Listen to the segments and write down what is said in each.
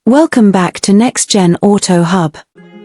Welcome back to Next Gen Auto Hub.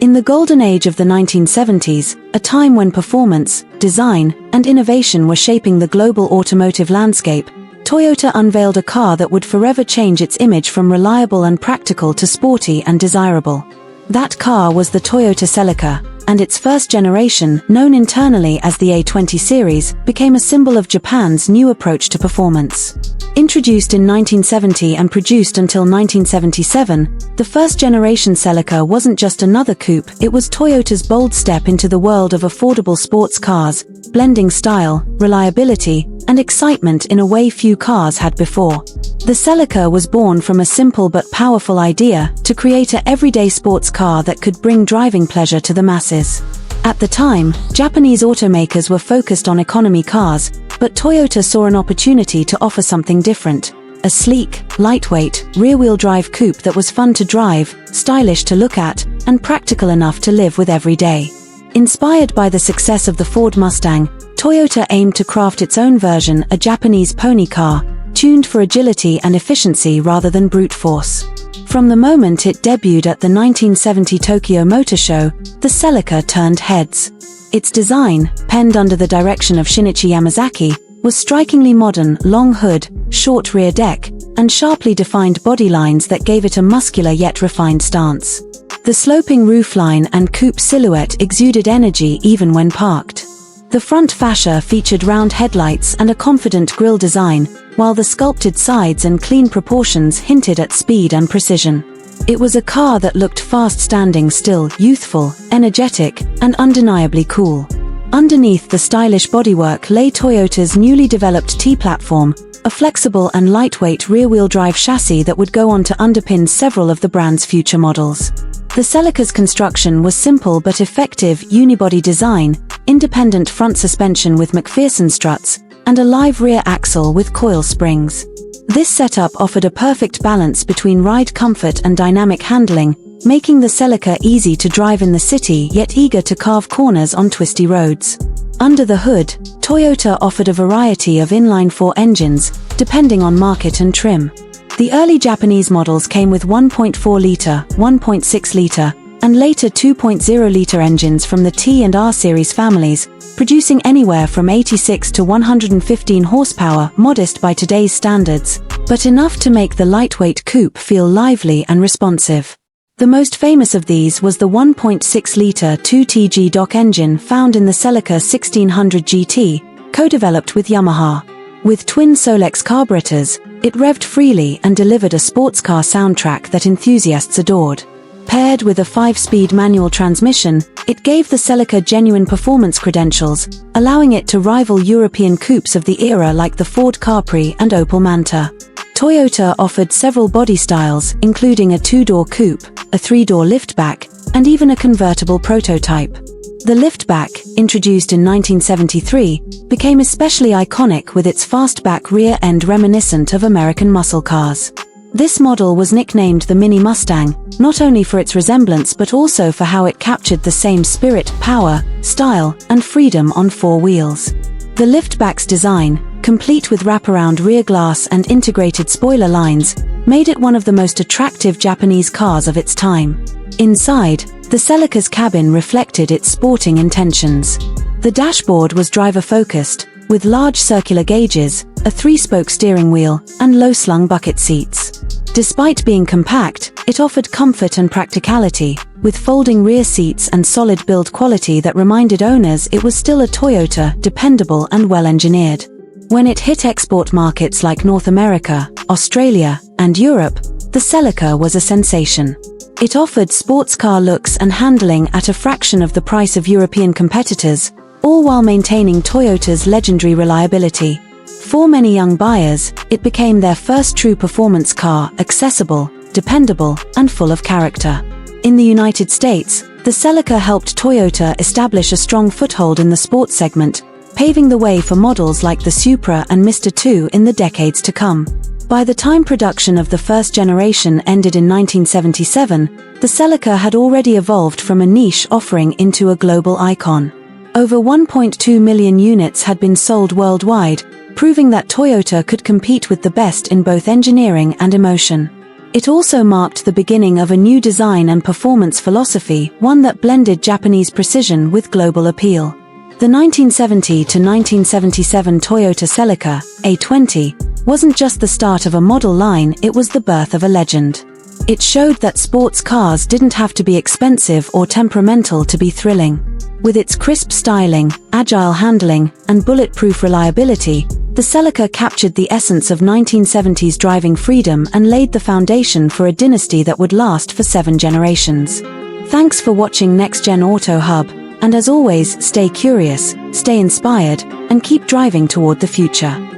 In the golden age of the 1970s, a time when performance, design, and innovation were shaping the global automotive landscape, Toyota unveiled a car that would forever change its image from reliable and practical to sporty and desirable. That car was the Toyota Celica, and its first generation, known internally as the A20 series, became a symbol of Japan's new approach to performance. Introduced in 1970 and produced until 1977, the first-generation Celica wasn't just another coupe, it was Toyota's bold step into the world of affordable sports cars, blending style, reliability, and excitement in a way few cars had before. The Celica was born from a simple but powerful idea to create an everyday sports car that could bring driving pleasure to the masses. At the time, Japanese automakers were focused on economy cars, but Toyota saw an opportunity to offer something different. A sleek, lightweight, rear-wheel drive coupe that was fun to drive, stylish to look at, and practical enough to live with every day. Inspired by the success of the Ford Mustang, Toyota aimed to craft its own version, a Japanese pony car, tuned for agility and efficiency rather than brute force. From the moment it debuted at the 1970 Tokyo Motor Show, the Celica turned heads. Its design, penned under the direction of Shinichi Yamazaki, was strikingly modern: long hood, short rear deck, and sharply defined body lines that gave it a muscular yet refined stance. The sloping roofline and coupe silhouette exuded energy even when parked. The front fascia featured round headlights and a confident grille design, while the sculpted sides and clean proportions hinted at speed and precision. It was a car that looked fast standing still, youthful, energetic, and undeniably cool. Underneath the stylish bodywork lay Toyota's newly developed T-platform, a flexible and lightweight rear-wheel drive chassis that would go on to underpin several of the brand's future models. The Celica's construction was simple but effective: unibody design, independent front suspension with McPherson struts, and a live rear axle with coil springs. This setup offered a perfect balance between ride comfort and dynamic handling, making the Celica easy to drive in the city yet eager to carve corners on twisty roads. Under the hood, Toyota offered a variety of inline-four engines, depending on market and trim. The early Japanese models came with 1.4-litre, 1.6-litre, and later 2.0-litre engines from the T and R series families, producing anywhere from 86 to 115 horsepower, modest by today's standards, but enough to make the lightweight coupe feel lively and responsive. The most famous of these was the 1.6-litre 2TG DOC engine found in the Celica 1600 GT, co-developed with Yamaha. With twin Solex carburetors, it revved freely and delivered a sports car soundtrack that enthusiasts adored. Paired with a 5-speed manual transmission, it gave the Celica genuine performance credentials, allowing it to rival European coupes of the era like the Ford Capri and Opel Manta. Toyota offered several body styles, including a 2-door coupe, a 3-door liftback, and even a convertible prototype. The liftback, introduced in 1973, became especially iconic with its fastback rear end reminiscent of American muscle cars. This model was nicknamed the Mini Mustang, not only for its resemblance but also for how it captured the same spirit, power, style, and freedom on 4 wheels. The liftback's design, complete with wraparound rear glass and integrated spoiler lines, made it one of the most attractive Japanese cars of its time. Inside, the Celica's cabin reflected its sporting intentions. The dashboard was driver-focused, with large circular gauges, a 3-spoke steering wheel, and low-slung bucket seats. Despite being compact, it offered comfort and practicality, with folding rear seats and solid build quality that reminded owners it was still a Toyota, dependable and well-engineered. When it hit export markets like North America, Australia, and Europe, the Celica was a sensation. It offered sports car looks and handling at a fraction of the price of European competitors, all while maintaining Toyota's legendary reliability. For many young buyers, it became their first true performance car, accessible, dependable, and full of character. In the United States, the Celica helped Toyota establish a strong foothold in the sports segment, paving the way for models like the Supra and Mr. II in the decades to come. By the time production of the first generation ended in 1977, the Celica had already evolved from a niche offering into a global icon. Over 1.2 million units had been sold worldwide, proving that Toyota could compete with the best in both engineering and emotion. It also marked the beginning of a new design and performance philosophy, one that blended Japanese precision with global appeal. The 1970 to 1977 Toyota Celica A20 wasn't just the start of a model line, it was the birth of a legend. It showed that sports cars didn't have to be expensive or temperamental to be thrilling. With its crisp styling, agile handling, and bulletproof reliability, the Celica captured the essence of 1970s driving freedom and laid the foundation for a dynasty that would last for 7 generations. Thanks for watching Next Gen Auto Hub, and as always, stay curious, stay inspired, and keep driving toward the future.